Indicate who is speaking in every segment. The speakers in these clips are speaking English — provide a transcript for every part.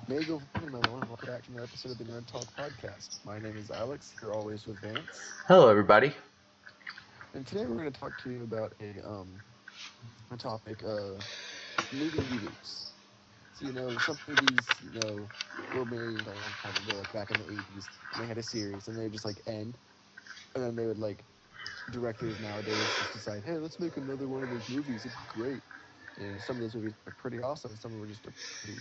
Speaker 1: May you go fucking mellow and welcome back to another episode of the NerdTalk podcast. My name is Alex, here always with Vance.
Speaker 2: Hello, everybody.
Speaker 1: And today we're going to talk to you about a topic, movie reboots. So, some movies, were made a long time ago, like back in the 80s, and they had a series, and they would just, like, end. And then they would, like, directors nowadays just decide, hey, let's make another one of those movies. It'd be great. And some of those movies are pretty awesome, and some of them are just pretty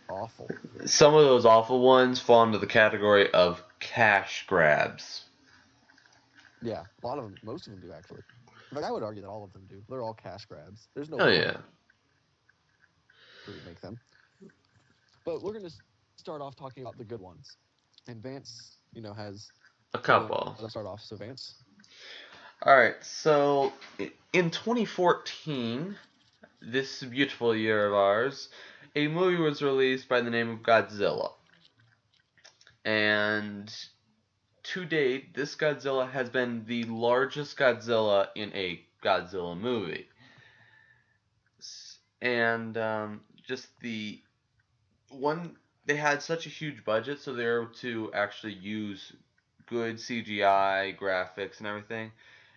Speaker 1: awful.
Speaker 2: Some of those awful ones fall into the category of cash grabs.
Speaker 1: Yeah, a lot of them, most of them do actually. In fact, I would argue that all of them do. They're all cash grabs. There's no
Speaker 2: Oh,
Speaker 1: point
Speaker 2: yeah.
Speaker 1: to remake them. But we're going to start off talking about the good ones. And Vance, has
Speaker 2: A
Speaker 1: the one
Speaker 2: couple.
Speaker 1: to start off. So Vance.
Speaker 2: Alright, so in 2014, this beautiful year of ours, a movie was released by the name of Godzilla. And to date, this Godzilla has been the largest Godzilla in a Godzilla movie. And just the one, they had such a huge budget, so they were able to actually use good CGI graphics and everything,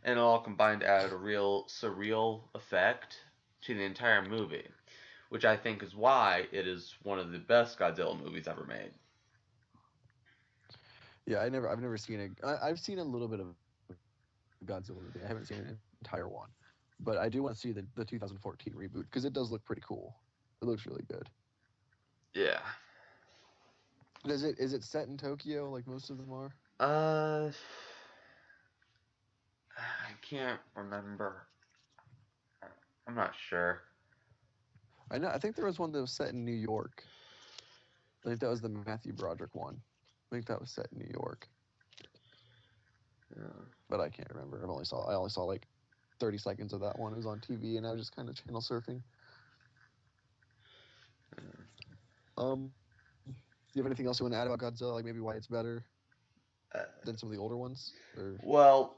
Speaker 2: and it all combined to add a real surreal effect to the entire movie, which I think is why it is one of the best Godzilla movies ever made.
Speaker 1: Yeah, I've never seen it. I've seen a little bit of Godzilla movie. I haven't seen an entire one. But I do want to see the 2014 reboot because it does look pretty cool. It looks really good.
Speaker 2: Yeah.
Speaker 1: Is it set in Tokyo like most of them are?
Speaker 2: Uh, I can't remember. I'm not sure.
Speaker 1: I know. I think there was one that was set in New York. I think that was the Matthew Broderick one. I think that was set in New York.
Speaker 2: Yeah.
Speaker 1: But I can't remember. I only saw like 30 seconds of that one. It was on TV, and I was just kind of channel surfing. Do you have anything else you want to add about Godzilla? Like maybe why it's better
Speaker 2: Uh,
Speaker 1: than some of the older ones? Or
Speaker 2: well,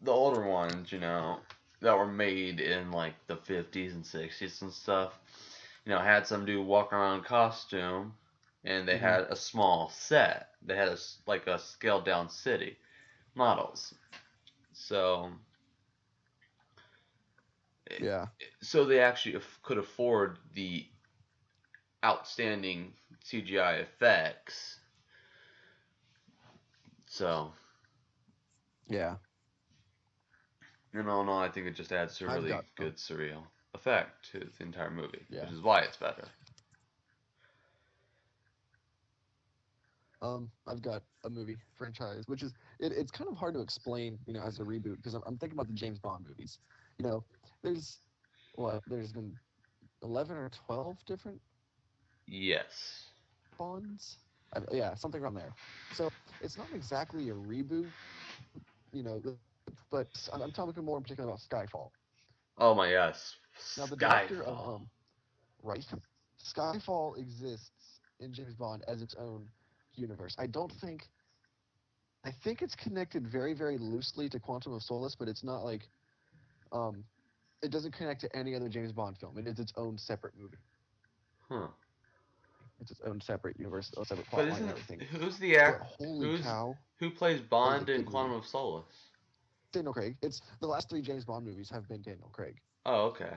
Speaker 2: the older ones, that were made in like the 50s and 60s and stuff, had some dude walk around in costume, and they
Speaker 1: mm-hmm.
Speaker 2: had a small set. They had like a scaled down city models. So,
Speaker 1: Yeah,
Speaker 2: so they actually could afford the outstanding CGI effects. So,
Speaker 1: yeah.
Speaker 2: in all in all, I think it just adds a
Speaker 1: I've
Speaker 2: really
Speaker 1: got
Speaker 2: good surreal effect to the entire movie,
Speaker 1: yeah.
Speaker 2: which is why it's better.
Speaker 1: I've got a movie franchise, which is it's kind of hard to explain, as a reboot because I'm thinking about the James Bond movies. You know, there's there's been 11 or 12 different
Speaker 2: Yes.
Speaker 1: Bonds. Yeah, something around there. So it's not exactly a reboot, you know, but I'm talking more in particular about Skyfall.
Speaker 2: Oh my yes.
Speaker 1: Now the director of
Speaker 2: Skyfall.
Speaker 1: right, Skyfall exists in James Bond as its own universe. I think it's connected very, very loosely to Quantum of Solace, but it's not like um, it doesn't connect to any other James Bond film. It is its own separate movie.
Speaker 2: Huh.
Speaker 1: It's its own separate universe, a separate
Speaker 2: But
Speaker 1: plot line and
Speaker 2: isn't
Speaker 1: everything.
Speaker 2: who's the
Speaker 1: But
Speaker 2: act
Speaker 1: holy cow,
Speaker 2: who plays
Speaker 1: that is a
Speaker 2: Bond in
Speaker 1: good
Speaker 2: Quantum
Speaker 1: movie.
Speaker 2: of Solace?
Speaker 1: Daniel Craig. It's the last three James Bond movies have been Daniel Craig.
Speaker 2: Oh, okay.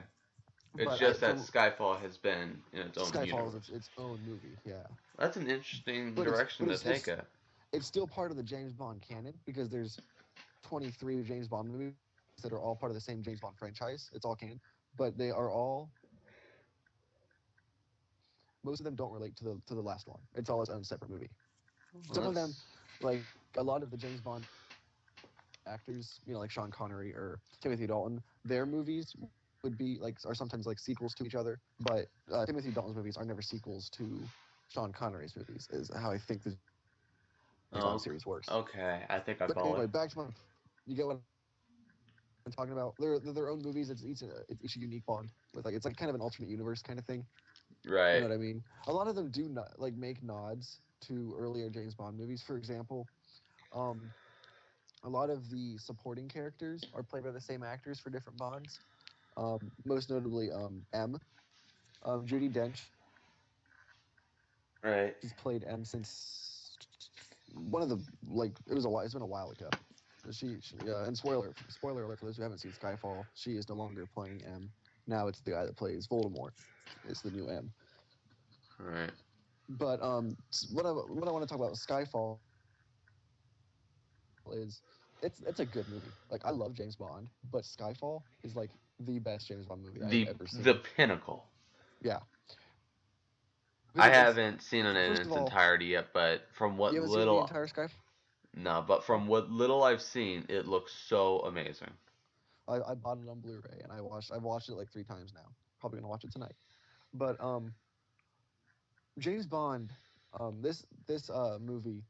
Speaker 2: It's
Speaker 1: But
Speaker 2: just that
Speaker 1: from
Speaker 2: Skyfall has been in its own
Speaker 1: Skyfall is
Speaker 2: universe.
Speaker 1: its own movie, yeah.
Speaker 2: That's an interesting
Speaker 1: But it's
Speaker 2: direction
Speaker 1: but
Speaker 2: to take it.
Speaker 1: it's still part of the James Bond canon because there's 23 James Bond movies that are all part of the same James Bond franchise. It's all canon, but they are all most of them don't relate to the last one. It's all its own separate movie. Some of them,
Speaker 2: That's
Speaker 1: like a lot of the James Bond actors, like Sean Connery or Timothy Dalton, their movies would be like are sometimes like sequels to each other, but Timothy Dalton's movies are never sequels to Sean Connery's movies. Is how I think the James Bond series works.
Speaker 2: oh,
Speaker 1: But anyway,
Speaker 2: okay. I
Speaker 1: back to
Speaker 2: think I
Speaker 1: my
Speaker 2: follow it.
Speaker 1: you get what I'm talking about. They're their own movies. It's each a unique Bond with like it's like kind of an alternate universe kind of thing. You know what I mean?
Speaker 2: Right.
Speaker 1: A lot of them do not like make nods to earlier James Bond movies. For example, um, a lot of the supporting characters are played by the same actors for different Bonds. Most notably, M. Judy Dench
Speaker 2: Right.
Speaker 1: He's played M since one of the it was a while. It's been a while ago. And spoiler alert for those who haven't seen Skyfall. She is no longer playing M. Now it's the guy that plays Voldemort. It's the new M.
Speaker 2: Right.
Speaker 1: But what I want to talk about with Skyfall is it's a good movie. Like I love James Bond, but Skyfall is like the best James Bond movie I've ever seen.
Speaker 2: The pinnacle.
Speaker 1: Yeah.
Speaker 2: I
Speaker 1: Because
Speaker 2: haven't seen it in
Speaker 1: first of
Speaker 2: its
Speaker 1: all,
Speaker 2: entirety yet, but from what
Speaker 1: you haven't seen the
Speaker 2: little
Speaker 1: entire Skyfall?
Speaker 2: no, but from what little I've seen, it looks so amazing.
Speaker 1: I bought it on Blu-ray and I've watched it like 3 times now. Probably gonna watch it tonight. But James Bond, this movie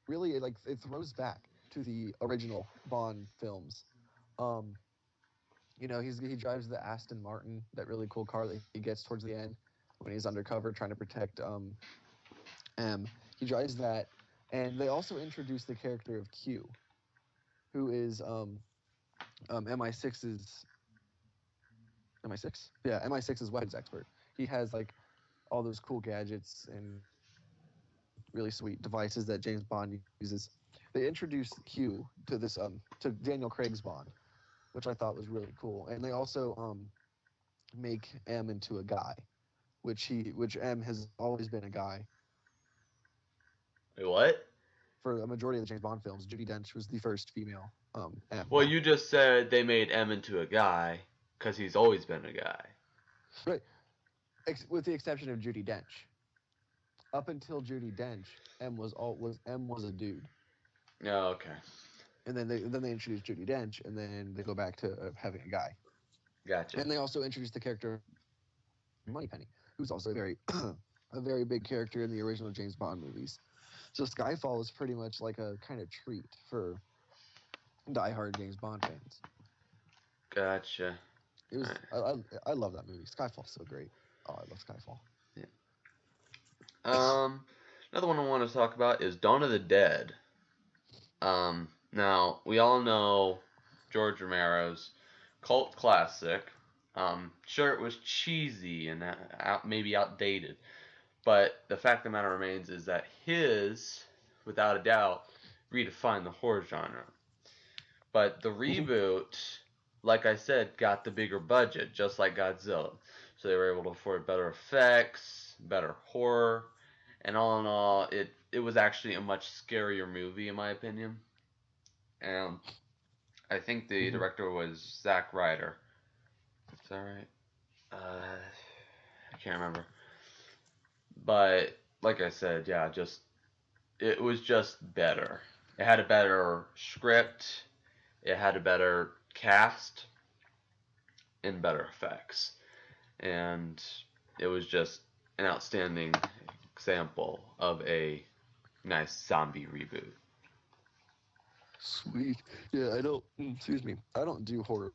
Speaker 1: really it throws back to the original Bond films. Um, he drives the Aston Martin, that really cool car that he gets towards the end when he's undercover trying to protect M. He drives that, and they also introduce the character of Q, who is MI6's MI6? Yeah, MI6's weapons expert. He has like all those cool gadgets and really sweet devices that James Bond uses. They introduced Q to this to Daniel Craig's Bond, which I thought was really cool. And they also make M into a guy, which M has always been a guy.
Speaker 2: Wait, what?
Speaker 1: For a majority of the James Bond films, Judi Dench was the first female M.
Speaker 2: Well, you just said they made M into a guy because he's always been a guy.
Speaker 1: Right. With the exception of Judi Dench. Up until Judi Dench, M was a dude.
Speaker 2: Oh, okay.
Speaker 1: And then they introduced Judi Dench, and then they go back to having a guy.
Speaker 2: Gotcha.
Speaker 1: And they also introduced the character Moneypenny, who's also a very a very big character in the original James Bond movies. So Skyfall is pretty much like a kind of treat for diehard James Bond fans.
Speaker 2: Gotcha.
Speaker 1: It was I love that movie. Skyfall's so great. Oh, I love Skyfall.
Speaker 2: Yeah. Another one I want to talk about is Dawn of the Dead. Now we all know George Romero's cult classic. Sure, it was cheesy and maybe outdated, but the fact of the matter remains is that his, without a doubt, redefined the horror genre. But the reboot, like I said, got the bigger budget, just like Godzilla. So they were able to afford better effects, better horror, and all in all, it was actually a much scarier movie, in my opinion. And I think the director was Zack Ryder. Is that right? I can't remember. But like I said, yeah, it was just better. It had a better script. It had a better cast and better effects. And it was just an outstanding example of a nice zombie reboot.
Speaker 1: Sweet. Yeah, I don't do horror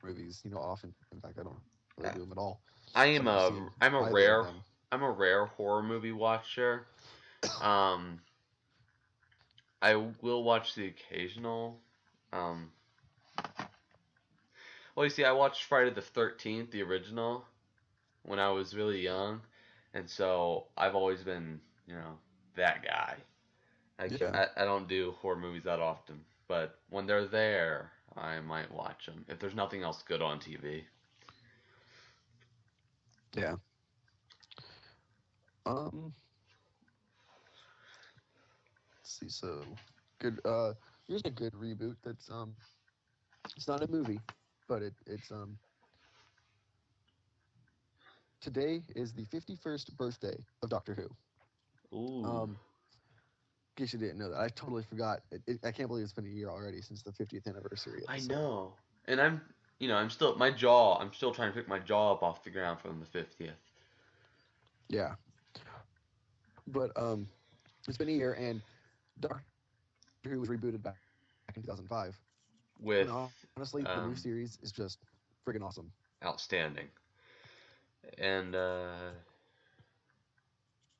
Speaker 1: movies, often. In fact, I don't really do them at all.
Speaker 2: I'm a rare horror movie watcher. I will watch the occasional. Well, you see, I watched Friday the 13th, the original, when I was really young, and so I've always been, that guy. I don't do horror movies that often, but when they're there, I might watch them if there's nothing else good on TV.
Speaker 1: Yeah. Let's see. So good. Here's a good reboot. That's it's not a movie, but it's today is the 51st birthday of Doctor Who.
Speaker 2: Ooh.
Speaker 1: In case you didn't know that, I totally forgot. I can't believe it's been a year already since the 50th anniversary.
Speaker 2: I know, and I'm still trying to pick my jaw up off the ground from the 50th.
Speaker 1: Yeah. But it's been a year, and Doctor Who was rebooted back in 2005.
Speaker 2: With
Speaker 1: honestly, the new series is just friggin' awesome.
Speaker 2: Outstanding. And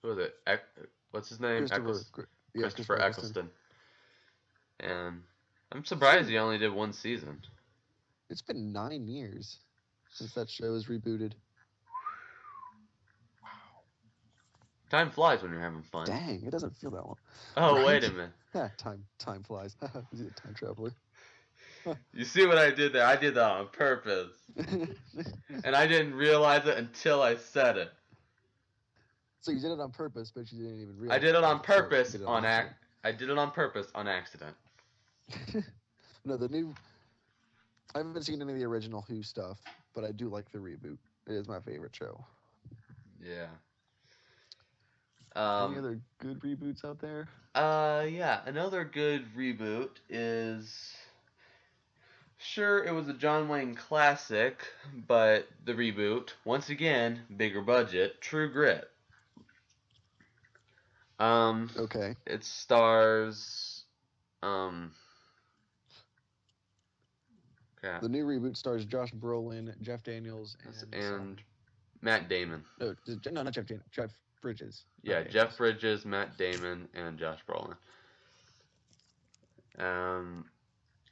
Speaker 2: who is it? What's his name? Christopher Eccleston. And I'm surprised he only did one season.
Speaker 1: It's been 9 years since that show was rebooted.
Speaker 2: Time flies when you're having fun.
Speaker 1: Dang, it doesn't feel that long.
Speaker 2: Oh,
Speaker 1: Right?
Speaker 2: wait a minute.
Speaker 1: Yeah, time flies. Is he a time traveler?
Speaker 2: You see what I did there? I did that on purpose. And I didn't realize it until I said it.
Speaker 1: So you did it on purpose, but you didn't even
Speaker 2: I
Speaker 1: realize
Speaker 2: did it on
Speaker 1: it, so
Speaker 2: purpose
Speaker 1: you did it
Speaker 2: on
Speaker 1: accident.
Speaker 2: I did it on purpose on accident.
Speaker 1: No, the new. I haven't seen any of the original Who stuff, but I do like the reboot. It is my favorite show.
Speaker 2: Yeah.
Speaker 1: Any other good reboots out there?
Speaker 2: Yeah. Another good reboot is. Sure, it was a John Wayne classic, but the reboot, once again, bigger budget, True Grit.
Speaker 1: Okay.
Speaker 2: It stars, crap,
Speaker 1: The new reboot stars Josh Brolin, Jeff Daniels,
Speaker 2: and Matt Damon.
Speaker 1: No, not Jeff Daniels. Jeff Bridges.
Speaker 2: Yeah, Jeff Bridges, Matt Damon, and Josh Brolin.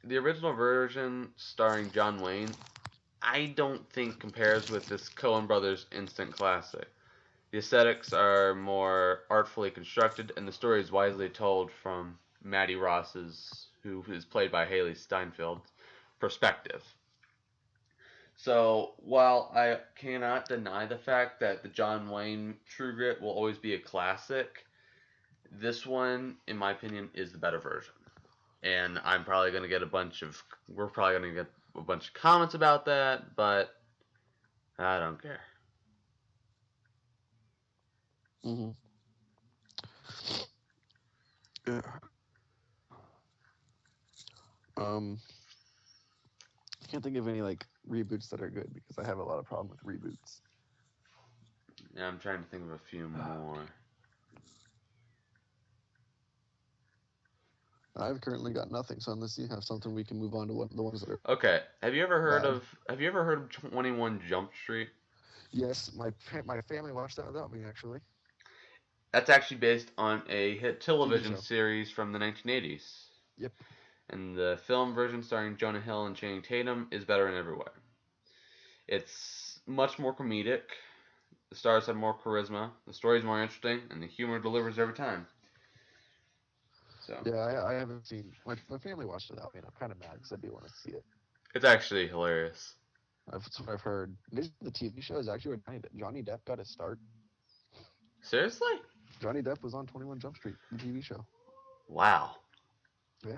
Speaker 2: The original version starring John Wayne, I don't think compares with this Coen Brothers instant classic. The aesthetics are more artfully constructed, and the story is wisely told from Maddie Ross's, who is played by Haley Steinfeld, perspective. So, while I cannot deny the fact that the John Wayne True Grit will always be a classic, this one, in my opinion, is the better version. And I'm probably going to get we're probably going to get a bunch of comments about that, but I don't care.
Speaker 1: Mm-hmm. Yeah. I can't think of any like reboots that are good because I have a lot of problem with reboots.
Speaker 2: Yeah, I'm trying to think of a few more.
Speaker 1: I've currently got nothing, so unless you have something, we can move on to the ones that are.
Speaker 2: Okay, have you ever heard of 21 Jump Street?
Speaker 1: Yes, my family watched that without me actually.
Speaker 2: That's actually based on a hit television
Speaker 1: show.
Speaker 2: series from the 1980s.
Speaker 1: Yep.
Speaker 2: And the film version starring Jonah Hill and Channing Tatum is better in every way. It's much more comedic. The stars have more charisma. The story's more interesting, and the humor delivers every time. So
Speaker 1: yeah, I haven't seen. My family watched it without me, and I'm kind of mad because I do want to see it.
Speaker 2: it's actually hilarious.
Speaker 1: That's what I've heard. The TV show is actually where Johnny Depp got his start.
Speaker 2: Seriously?
Speaker 1: Johnny Depp was on 21 Jump Street, the TV show.
Speaker 2: Wow.
Speaker 1: Yeah.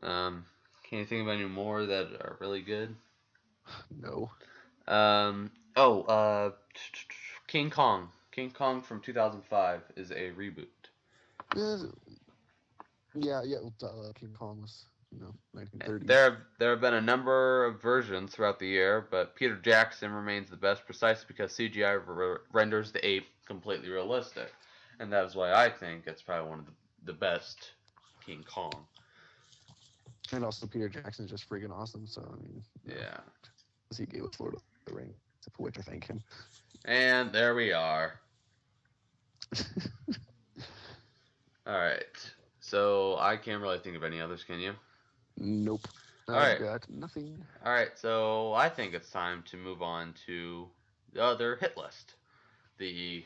Speaker 2: Can you think of any more that are really good?
Speaker 1: No.
Speaker 2: King Kong. King Kong from 2005 is a reboot.
Speaker 1: Yeah. King Kong was, 1930s.
Speaker 2: There have been a number of versions throughout the year, but Peter Jackson remains the best precisely because CGI renders the ape completely realistic. And that is why I think it's probably one of the best King Kong.
Speaker 1: And also Peter Jackson is just freaking awesome, so I mean,
Speaker 2: yeah.
Speaker 1: He gave us Lord of the Rings, for which I thank him.
Speaker 2: And there we are. Alright. So I can't really think of any others, can you?
Speaker 1: Nope.
Speaker 2: I've
Speaker 1: got nothing.
Speaker 2: Alright, so I think it's time to move on to the other hit list. The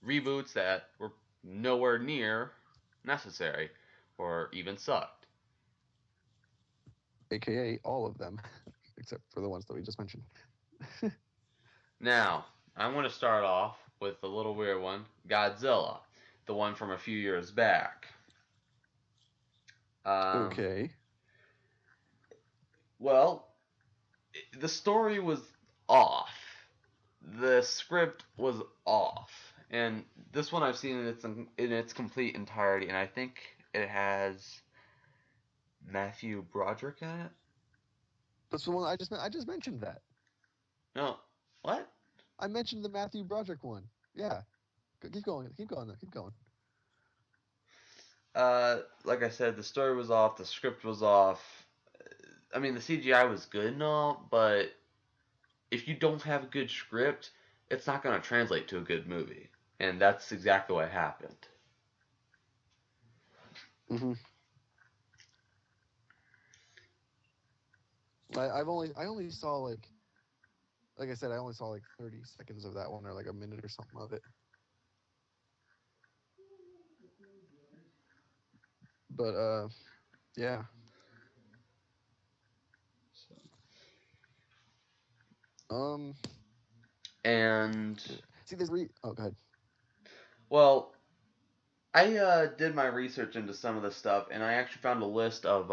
Speaker 2: reboots that were nowhere near necessary or even sucked.
Speaker 1: AKA all of them, except for the ones that we just mentioned.
Speaker 2: Now, I'm going to start off with a little weird one, Godzilla, the one from a few years back.
Speaker 1: Okay.
Speaker 2: Well, the story was off. The script was off. And this one I've seen in its complete entirety, and I think it has Matthew Broderick in it.
Speaker 1: That's the one I just mentioned that.
Speaker 2: No, what?
Speaker 1: I mentioned the Matthew Broderick one. Yeah. Keep going.
Speaker 2: Like I said, the story was off, the script was off. I mean, the CGI was good and all, but if you don't have a good script, it's not going to translate to a good movie. And that's exactly what happened.
Speaker 1: Mm-hmm. I only saw like I said, I only saw like 30 seconds of that one, or like a minute or something of it. But yeah. Um,
Speaker 2: And
Speaker 1: see, there's oh, go ahead.
Speaker 2: well, I did my research into some of this stuff, and I actually found a list of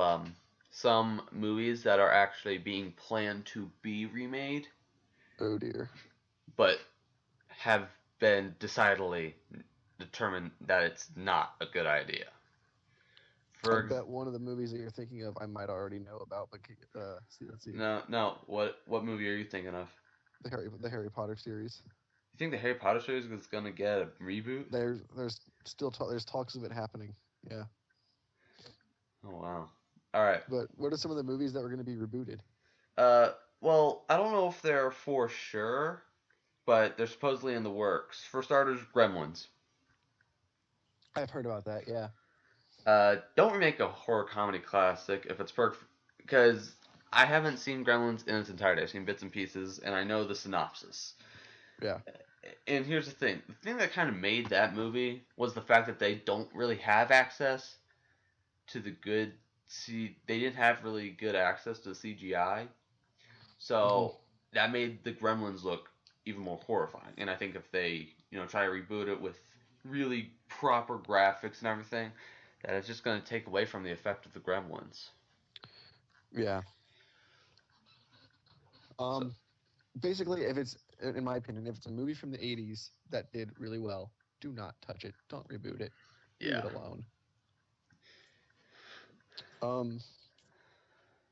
Speaker 2: some movies that are actually being planned to be remade,
Speaker 1: Oh dear.
Speaker 2: but have been decidedly determined that it's not a good idea.
Speaker 1: I
Speaker 2: For
Speaker 1: bet one of the movies that you're thinking of I might already know about, but let's see.
Speaker 2: no, what movie are you thinking of?
Speaker 1: The Harry Potter series.
Speaker 2: You think the Harry Potter series is gonna get a reboot?
Speaker 1: There's still there's talks of it happening. Yeah.
Speaker 2: Oh wow! All right.
Speaker 1: But what are some of the movies that were going to be rebooted?
Speaker 2: Uh, well, I don't know if they're for sure, but they're supposedly in the works. For starters, Gremlins.
Speaker 1: I've heard about that. Yeah.
Speaker 2: Don't remake a horror comedy classic if it's perfect, because I haven't seen Gremlins in its entirety. I've seen bits and pieces, and I know the synopsis.
Speaker 1: Yeah.
Speaker 2: And here's the thing: the thing that kind of made that movie was the fact that they don't really have access to the good. See, they didn't have really good access to CGI,
Speaker 1: Hmm.
Speaker 2: so that made the Gremlins look even more horrifying. And I think if they, try to reboot it with really proper graphics and everything, that it's just going to take away from the effect of the Gremlins.
Speaker 1: Yeah.
Speaker 2: So
Speaker 1: Um. Basically, if it's, in my opinion, if it's a movie from the '80s that did really well, do not touch it. Don't reboot it. Leave
Speaker 2: yeah,
Speaker 1: it alone. Um.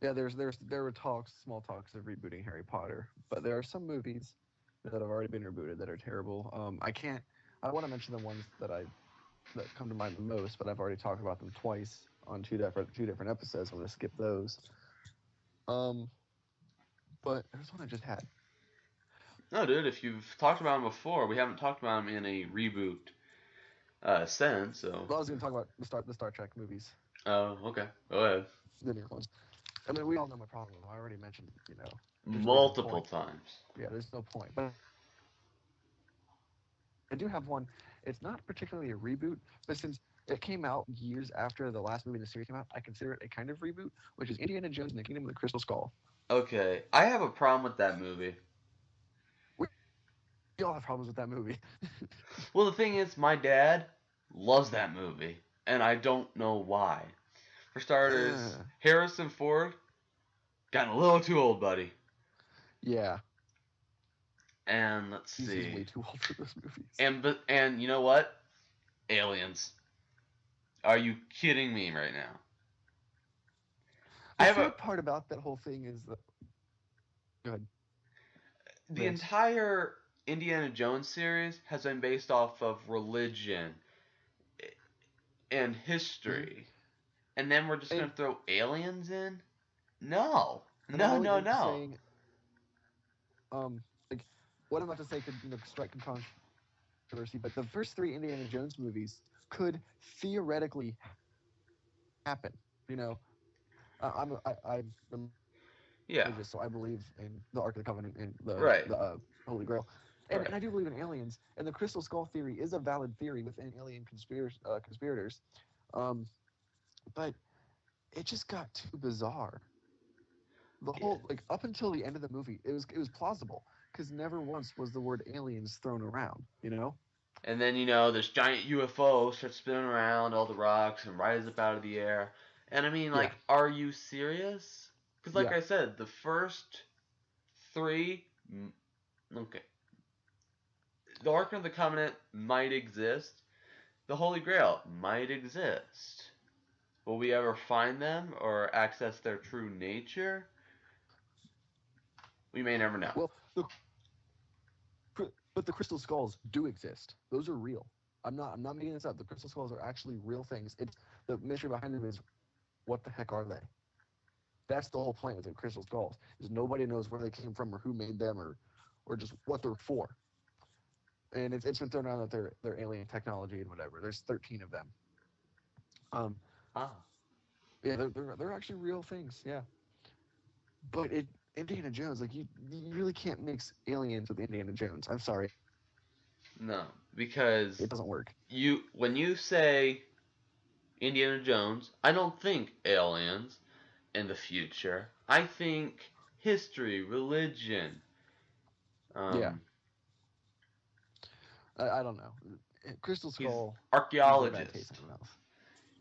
Speaker 1: Yeah. There were small talks of rebooting Harry Potter, but there are some movies that have already been rebooted that are terrible. I can't. I want to mention the ones that come to mind the most, but I've already talked about them twice on two different episodes. I'm gonna skip those. Um, but there's one I just had.
Speaker 2: no, dude. If you've talked about them before, we haven't talked about them in a reboot sense. So,
Speaker 1: Well, I was gonna talk about the Star Trek movies,
Speaker 2: oh, okay, go ahead.
Speaker 1: the new ones. I mean, we all know my problem. I already mentioned, there's really no
Speaker 2: Multiple
Speaker 1: point.
Speaker 2: times.
Speaker 1: Yeah, there's no point. But I do have one. It's not particularly a reboot, but since it came out years after the last movie in the series came out, I consider it a kind of reboot, which is Indiana Jones and the Kingdom of the Crystal Skull.
Speaker 2: Okay, I have a problem with that movie.
Speaker 1: We all have problems with that movie.
Speaker 2: Well, the thing is, my dad loves that movie, and I don't know why. For starters,
Speaker 1: uh,
Speaker 2: Harrison Ford gotten a little too old, buddy.
Speaker 1: yeah,
Speaker 2: And let's
Speaker 1: he's way
Speaker 2: see.
Speaker 1: too old for those movies.
Speaker 2: And you know what? Aliens. Are you kidding me right now? I
Speaker 1: The
Speaker 2: have a
Speaker 1: sad part about that whole thing is that. Go ahead.
Speaker 2: the
Speaker 1: Vince.
Speaker 2: entire Indiana Jones series has been based off of religion and
Speaker 1: Mhm.
Speaker 2: history. And then we're just going
Speaker 1: And
Speaker 2: to throw aliens in? No.
Speaker 1: and I
Speaker 2: No,
Speaker 1: know what
Speaker 2: no,
Speaker 1: you're
Speaker 2: no.
Speaker 1: saying. Like what I'm about to say could strike controversy, but the first three Indiana Jones movies could theoretically happen. You know, I'm
Speaker 2: Yeah.
Speaker 1: religious, so I believe in the Ark of the Covenant and
Speaker 2: Right.
Speaker 1: the Holy Grail, and
Speaker 2: Right.
Speaker 1: I do believe in aliens. And the Crystal Skull theory is a valid theory within alien conspirators, um, but it just got too bizarre. The
Speaker 2: Yeah.
Speaker 1: whole up until the end of the movie, it was plausible because never once was the word aliens thrown around. You know?
Speaker 2: And then, this giant UFO starts spinning around all the rocks and rises up out of the air. And I mean,
Speaker 1: Yeah,
Speaker 2: like, are you serious? Because, like
Speaker 1: yeah.
Speaker 2: I said, the first three, okay, the Ark of the Covenant might exist, the Holy Grail might exist. Will we ever find them or access their true nature? We may never know.
Speaker 1: Well, but the crystal skulls do exist. Those are real. I'm not making this up. The crystal skulls are actually real things. It's the mystery behind them is what the heck are they? That's the whole point with the crystal skulls. Is nobody knows where they came from or who made them or just what they're for. And it's been thrown around that they're alien technology and whatever. There's 13 of them. Um,
Speaker 2: Ah.
Speaker 1: yeah, they're actually real things. Yeah, but Indiana Jones, like you really can't mix aliens with Indiana Jones. I'm sorry,
Speaker 2: No.
Speaker 1: it
Speaker 2: Because
Speaker 1: doesn't work.
Speaker 2: when you say Indiana Jones. I don't think aliens in the future. I think history, religion.
Speaker 1: Yeah,
Speaker 2: Um,
Speaker 1: I don't know. Crystal
Speaker 2: he's
Speaker 1: Skull leaves a bad taste
Speaker 2: archaeologist.
Speaker 1: in my mouth.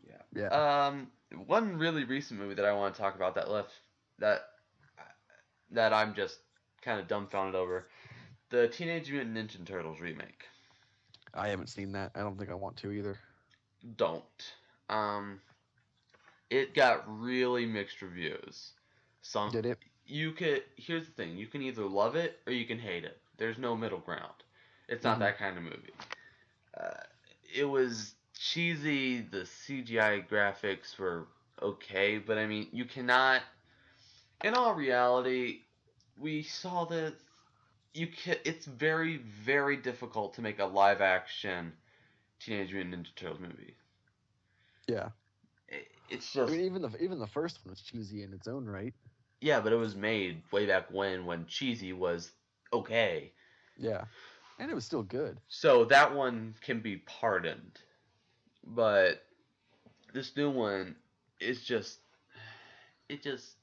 Speaker 2: Yeah.
Speaker 1: Yeah,
Speaker 2: One really recent movie that I want to talk about that that I'm just kind of dumbfounded over, the Teenage Mutant Ninja Turtles remake.
Speaker 1: I haven't seen that. I don't think I want to either.
Speaker 2: Don't. Um, it got really mixed reviews. Some
Speaker 1: Did it?
Speaker 2: you could here's the thing, you can either love it or you can hate it. There's no middle ground. It's not
Speaker 1: Mm-hmm.
Speaker 2: that kind of movie. Uh, it was cheesy. The CGI graphics were okay, but I mean, you cannot. In all reality, we saw that it's very, very difficult to make a live action Teenage Mutant Ninja Turtles movie.
Speaker 1: Yeah.
Speaker 2: It's
Speaker 1: I
Speaker 2: just
Speaker 1: mean, even the first one was cheesy in its own right.
Speaker 2: yeah, but it was made way back when cheesy was okay.
Speaker 1: Yeah, and it was still good.
Speaker 2: So that one can be pardoned. But this new one is just it just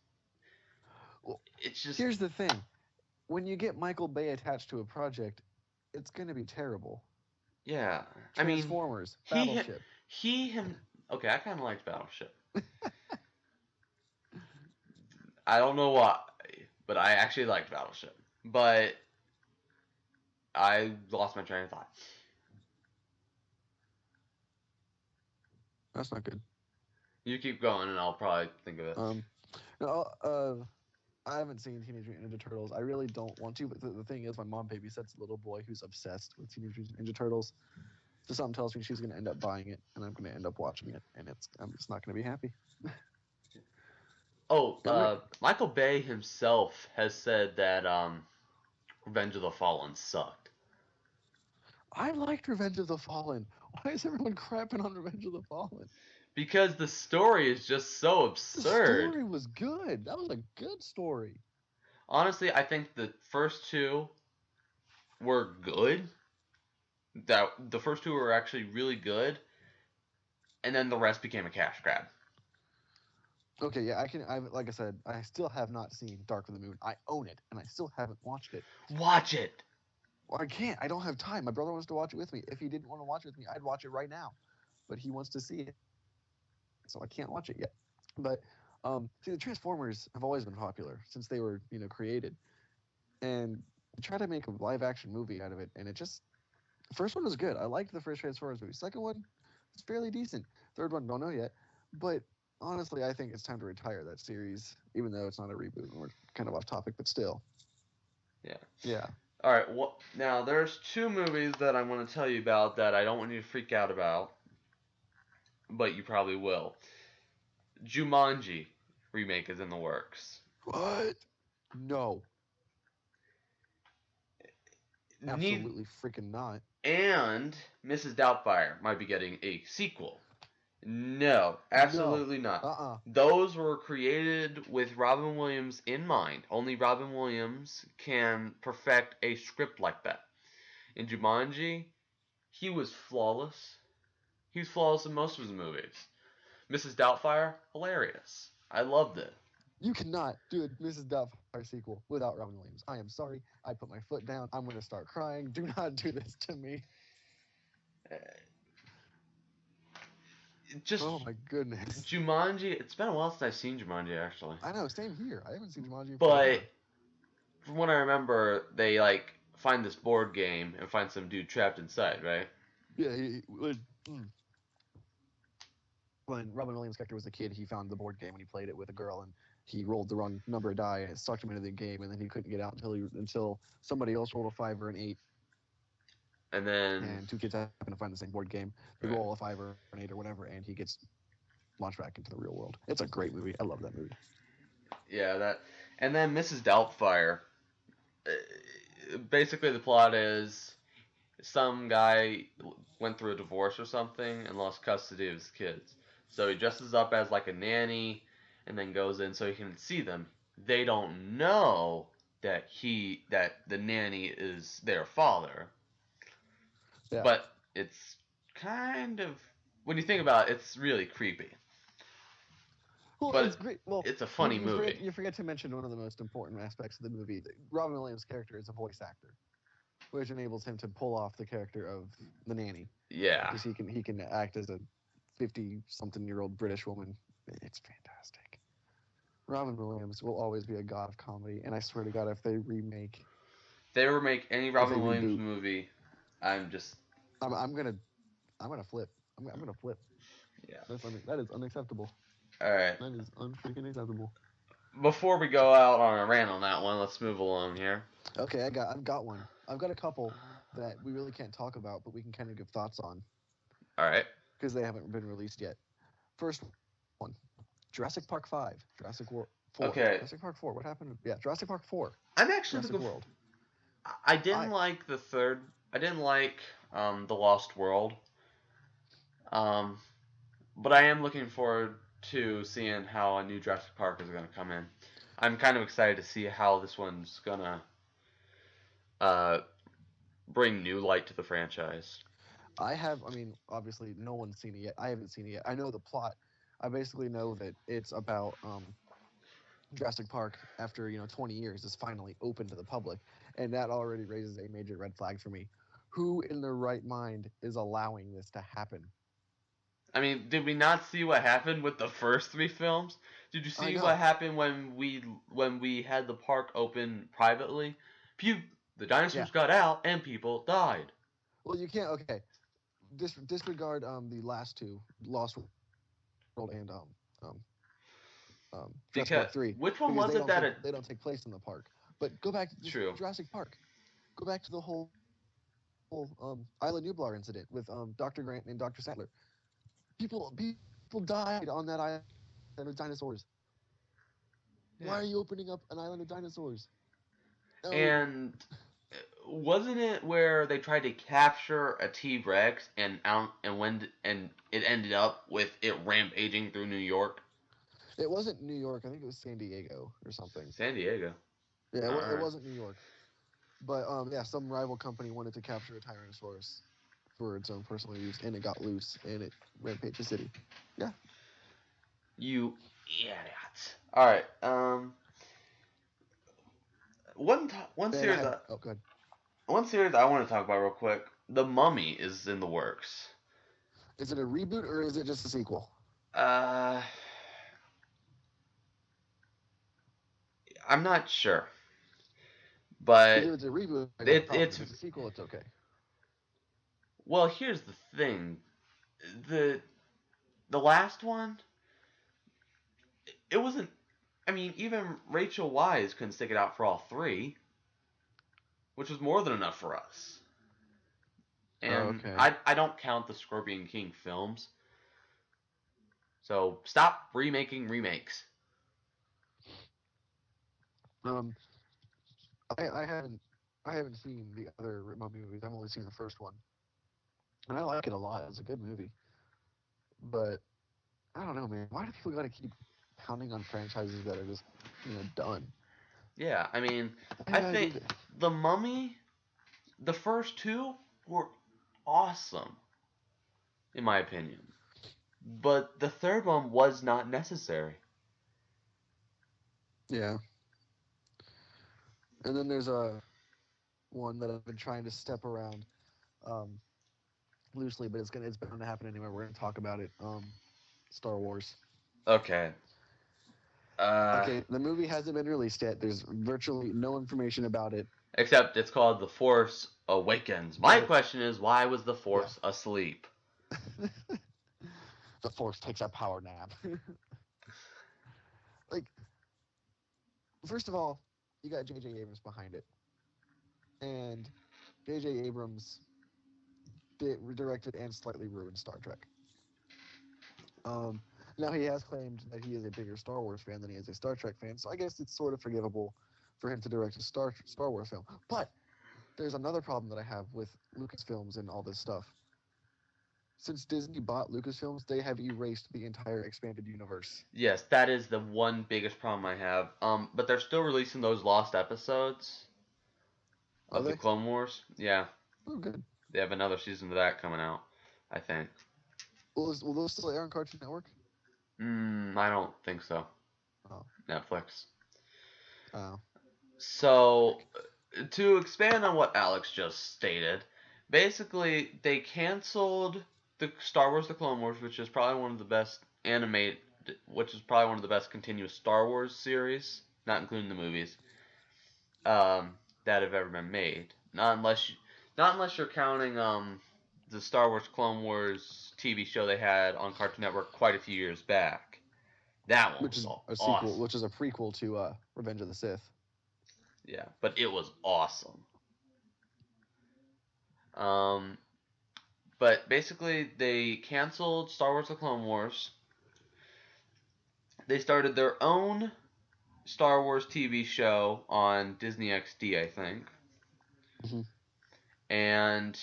Speaker 1: Well,
Speaker 2: it's just
Speaker 1: here's the thing: when you get Michael Bay attached to a project, it's going to be terrible.
Speaker 2: yeah. I mean,
Speaker 1: Transformers,
Speaker 2: he
Speaker 1: Battleship.
Speaker 2: he him okay, I kind of liked Battleship. I don't know why, but I actually liked Battleship. But I lost my train of thought.
Speaker 1: That's not good.
Speaker 2: You keep going, and I'll probably think of it.
Speaker 1: No, I haven't seen Teenage Mutant Ninja Turtles. I really don't want to, but the thing is, my mom babysits a little boy who's obsessed with Teenage Mutant Ninja Turtles. So something tells me she's going to end up buying it, and I'm going to end up watching it, and I'm just not going to be happy.
Speaker 2: Oh,
Speaker 1: I'm
Speaker 2: Michael Bay himself has said that Revenge of the Fallen sucked.
Speaker 1: I liked Revenge of the Fallen. Why is everyone crapping on Revenge of the Fallen?
Speaker 2: Because the story is just so
Speaker 1: The
Speaker 2: absurd.
Speaker 1: story was good. That was a good story.
Speaker 2: Honestly, I think the first two were good. That the first two were actually really good, and then the rest became a cash grab.
Speaker 1: Okay, yeah, I can. I like I said, I still have not seen Dark of the Moon. I own it, and I still haven't watched it.
Speaker 2: Watch it.
Speaker 1: Well, I can't. I don't have time. My brother wants to watch it with me. If he didn't want to watch it with me, I'd watch it right now. But he wants to see it, so I can't watch it yet. But see, the Transformers have always been popular since they were, created, and they try to make a live action movie out of it, and it just the first one was good. I liked the first Transformers movie. Second one, it's fairly decent. Third one, don't know yet, but honestly, I think it's time to retire that series, even though it's not a reboot and we're kind of off topic, but still.
Speaker 2: Yeah.
Speaker 1: Yeah.
Speaker 2: All right. Well, now there's two movies that I want to tell you about that I don't want you to freak out about, but you probably will. Jumanji remake is in the works.
Speaker 1: What? No.
Speaker 2: Need
Speaker 1: Absolutely freaking not.
Speaker 2: and Mrs. Doubtfire might be getting a sequel. No,
Speaker 1: No.
Speaker 2: absolutely not.
Speaker 1: Uh-uh.
Speaker 2: Those were created with Robin Williams in mind. Only Robin Williams can perfect a script like that. In Jumanji, he was flawless. He was flawless in most of his movies. Mrs. Doubtfire, hilarious. I loved it.
Speaker 1: You cannot do a Mrs. Doubtfire sequel without Robin Williams. I am sorry. I put my foot down. I'm going to start crying. Do not do this to me.
Speaker 2: Uh, Just
Speaker 1: Oh my goodness.
Speaker 2: Jumanji. It's been a while since I've seen Jumanji, actually.
Speaker 1: I know. Same here. I haven't seen Jumanji
Speaker 2: But
Speaker 1: forever.
Speaker 2: from what I remember, they find this board game and find some dude trapped inside, right?
Speaker 1: Yeah. When Robin Williams' character was a kid, he found the board game and he played it with a girl, and he rolled the wrong number of die and it sucked him into the game, and then he couldn't get out until somebody else rolled a 5 or an 8,
Speaker 2: And then
Speaker 1: and two kids happen to find the same board game. They
Speaker 2: right.
Speaker 1: roll a 5 or an 8 or whatever, and he gets launched back into the real world. It's a great movie. I love that movie.
Speaker 2: Yeah, that. And then Mrs. Doubtfire. Basically, the plot is some guy went through a divorce or something and lost custody of his kids. So he dresses up as like a nanny and then goes in so he can see them. They don't know that the nanny is their father.
Speaker 1: Yeah.
Speaker 2: But it's kind of when you think about it, it's really creepy.
Speaker 1: Well,
Speaker 2: But
Speaker 1: it's great. Well,
Speaker 2: it's a funny movie.
Speaker 1: You forget to mention one of the most important aspects of the movie. Robin Williams' character is a voice actor, which enables him to pull off the character of the nanny.
Speaker 2: Yeah.
Speaker 1: Because he can act as a 50-something-year-old British woman. It's fantastic. Robin Williams will always be a god of comedy, and I swear to God, if they remake
Speaker 2: any Robin Williams
Speaker 1: reboot,
Speaker 2: movie, I'm
Speaker 1: gonna flip. I'm gonna flip.
Speaker 2: Yeah.
Speaker 1: That is unacceptable.
Speaker 2: All right.
Speaker 1: That is unfreaking acceptable.
Speaker 2: Before we go out on a rant on that one, let's move along here.
Speaker 1: Okay, I've got one. I've got a couple that we really can't talk about, but we can kind of give thoughts on.
Speaker 2: All right.
Speaker 1: Because they haven't been released yet. First one, Jurassic Park 5, Jurassic World 4.
Speaker 2: Okay.
Speaker 1: Jurassic Park 4. What happened? Yeah, Jurassic Park 4.
Speaker 2: I'm actually
Speaker 1: Jurassic World.
Speaker 2: I didn't like the third. I didn't like the Lost World. But I am looking forward to seeing how a new Jurassic Park is going to come in. I'm kind of excited to see how this one's gonna bring new light to the franchise.
Speaker 1: Obviously, no one's seen it yet. I haven't seen it yet. I know the plot. I basically know that it's about Jurassic Park after 20 years is finally open to the public, and that already raises a major red flag for me. Who in their right mind is allowing this to happen?
Speaker 2: I mean, did we not see what happened with the first 3 films? Did you see what happened when we had the park open privately? The dinosaurs got out and people died.
Speaker 1: Well, you can't. Okay, disregard the last two, Lost World and Jurassic Park 3.
Speaker 2: Which one was it that
Speaker 1: they don't take place in the park? But go back to Jurassic Park. Go back to the whole Isla Nublar incident with Dr. Grant and Dr. Sattler. People died on that island of dinosaurs. Yeah. Why are you opening up an island of dinosaurs? No.
Speaker 2: And wasn't it where they tried to capture a T-Rex and it ended up with it rampaging through New York?
Speaker 1: It wasn't New York. I think it was San Diego or something.
Speaker 2: San Diego.
Speaker 1: Yeah, it wasn't New York. But some rival company wanted to capture a Tyrannosaurus for its own personal use, and it got loose, and it rampaged the city. Yeah.
Speaker 2: You idiots. All right. One series.
Speaker 1: Go ahead.
Speaker 2: One series I want to talk about real quick. The Mummy is in the works.
Speaker 1: Is it a reboot or is it just a sequel?
Speaker 2: I'm not sure. But
Speaker 1: if it's a reboot,
Speaker 2: it's
Speaker 1: a sequel. It's okay.
Speaker 2: Well, here's the thing. The last one, it wasn't. I mean, even Rachel Weisz couldn't stick it out for all 3, which was more than enough for us. And I don't count the Scorpion King films. So stop remaking remakes.
Speaker 1: I haven't seen the other Mummy movies. I've only seen the first one, and I like it a lot. It's a good movie, but I don't know, man. Why do people gotta keep pounding on franchises that are just done?
Speaker 2: Yeah, I mean, I think The Mummy, the first 2 were awesome, in my opinion, but the third one was not necessary.
Speaker 1: Yeah. And then there's one that I've been trying to step around loosely, but it's bound to happen anyway. We're gonna talk about it. Star Wars.
Speaker 2: Okay.
Speaker 1: Okay, the movie hasn't been released yet. There's virtually no information about it.
Speaker 2: Except it's called The Force Awakens. My question is, why was the Force asleep?
Speaker 1: The Force takes a power nap. First of all, you got J.J. Abrams behind it. And J.J. Abrams directed and slightly ruined Star Trek. Now, he has claimed that he is a bigger Star Wars fan than he is a Star Trek fan, so I guess it's sort of forgivable for him to direct a Star Wars film. But there's another problem that I have with Lucasfilms and all this stuff. Since Disney bought Lucasfilms, they have erased the entire expanded universe.
Speaker 2: Yes, that is the one biggest problem I have. But they're still releasing those lost episodes of the Clone Wars. Yeah.
Speaker 1: Oh, good.
Speaker 2: They have another season of that coming out, I think.
Speaker 1: Will those still air on Cartoon Network?
Speaker 2: I don't think so.
Speaker 1: Oh,
Speaker 2: Netflix.
Speaker 1: oh,
Speaker 2: So, to expand on what Alex just stated, basically they canceled the Star Wars: The Clone Wars, which is probably one of the best continuous Star Wars series, not including the movies, that have ever been made. Not unless you're counting the Star Wars Clone Wars TV show they had on Cartoon Network quite a few years back. That one
Speaker 1: which
Speaker 2: was
Speaker 1: is a sequel,
Speaker 2: awesome.
Speaker 1: which is a prequel to Revenge of the Sith.
Speaker 2: Yeah, but it was awesome. Um, but basically, they canceled Star Wars: The Clone Wars. They started their own Star Wars TV show on Disney XD, I think.
Speaker 1: Mm-hmm.
Speaker 2: And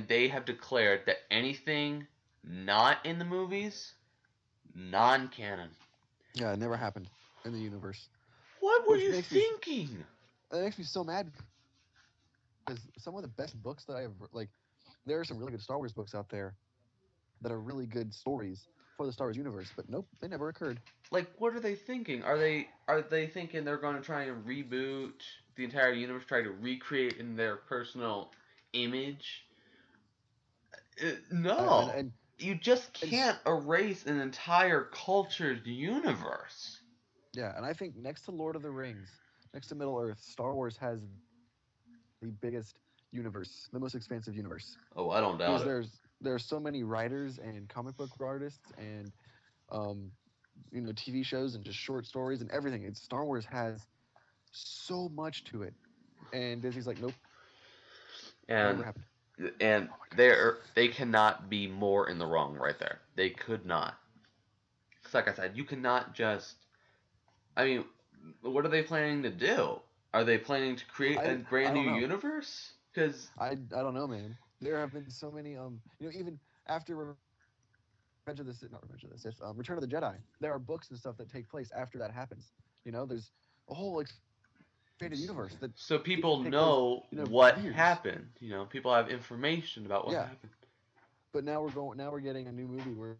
Speaker 2: they have declared that anything not in the movies, non-canon.
Speaker 1: Yeah, it never happened in the universe.
Speaker 2: What were you thinking?
Speaker 1: It makes me so mad because some of the best books that I have, like, there are some really good Star Wars books out there that are really good stories for the Star Wars universe, but nope, they never occurred.
Speaker 2: Like, what are they thinking? Are they thinking they're going to try and reboot the entire universe, try to recreate in their personal image? No.
Speaker 1: And
Speaker 2: You just can't erase an entire cultured universe.
Speaker 1: Yeah, and I think next to Lord of the Rings, next to Middle Earth, Star Wars has the biggest universe, the most expansive universe.
Speaker 2: Oh, I don't doubt it.
Speaker 1: There's so many writers and comic book artists and TV shows and just short stories and everything. Star Wars has so much to it, and Disney's like, nope.
Speaker 2: And
Speaker 1: never happened.
Speaker 2: And they cannot be more in the wrong right there. They could not. Because like I said, you cannot just. I mean, what are they planning to do? Are they planning to create a brand new universe? Because
Speaker 1: I don't know, man. There have been so many even after Return of the Jedi, there are books and stuff that take place after that happens. There's a whole expanded universe that
Speaker 2: so people know what happened. People have information about what happened.
Speaker 1: But now we're getting a new movie where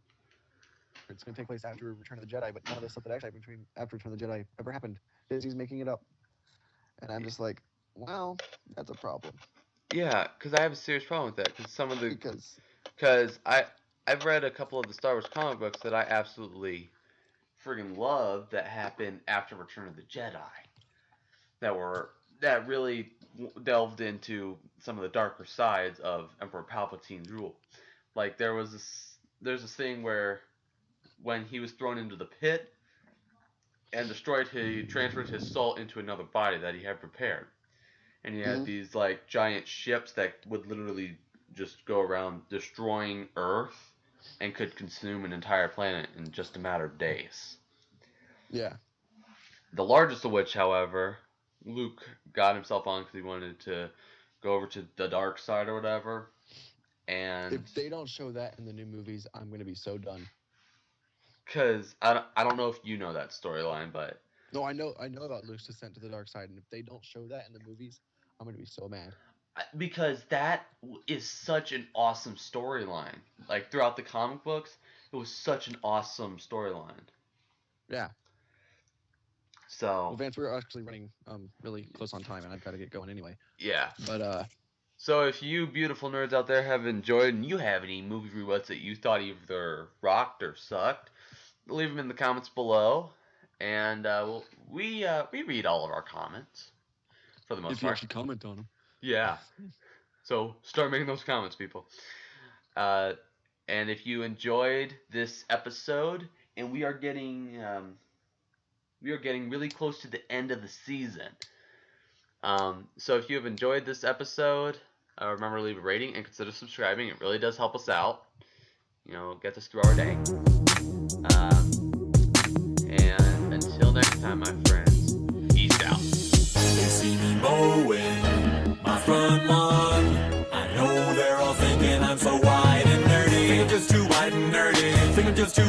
Speaker 1: it's going to take place after Return of the Jedi, but none of the stuff that actually happened after Return of the Jedi ever happened. Disney's making it up, and I'm just like, well, that's a problem.
Speaker 2: Yeah, because I have a serious problem with that. Because I've read a couple of the Star Wars comic books that I absolutely friggin' love that happened after Return of the Jedi. That really delved into some of the darker sides of Emperor Palpatine's rule. Like there's this thing where when he was thrown into the pit and destroyed, he transferred his soul into another body that he had prepared. And he had these like giant ships that would literally just go around destroying Earth and could consume an entire planet in just a matter of days.
Speaker 1: Yeah.
Speaker 2: The largest of which, however, Luke got himself on because he wanted to go over to the dark side or whatever. And
Speaker 1: if they don't show that in the new movies, I'm going to be so done.
Speaker 2: Because I don't know if you know that storyline, but...
Speaker 1: No, I know about Luke's descent to the dark side, and if they don't show that in the movies, I'm going to be so mad.
Speaker 2: Because that is such an awesome storyline. Like, throughout the comic books, it was such an awesome storyline.
Speaker 1: Yeah.
Speaker 2: So...
Speaker 1: Well, Vance, we're actually running really close on time, and I've got to get going anyway.
Speaker 2: Yeah.
Speaker 1: But,
Speaker 2: So if you beautiful nerds out there have enjoyed and you have any movie reboots that you thought either rocked or sucked, leave them in the comments below. And we read all of our comments for the most part.
Speaker 1: If you actually comment on them.
Speaker 2: Yeah. So start making those comments, people. And if you enjoyed this episode, and we are getting really close to the end of the season. So if you have enjoyed this episode, remember to leave a rating and consider subscribing. It really does help us out. Gets us through our day. And until next time, my friends, peace out.
Speaker 3: They see me mowing my front lawn. I know they're all thinking I'm so wide and nerdy. Think I'm just too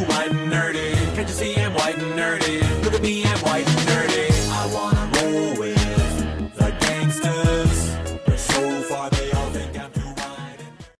Speaker 3: wide and nerdy.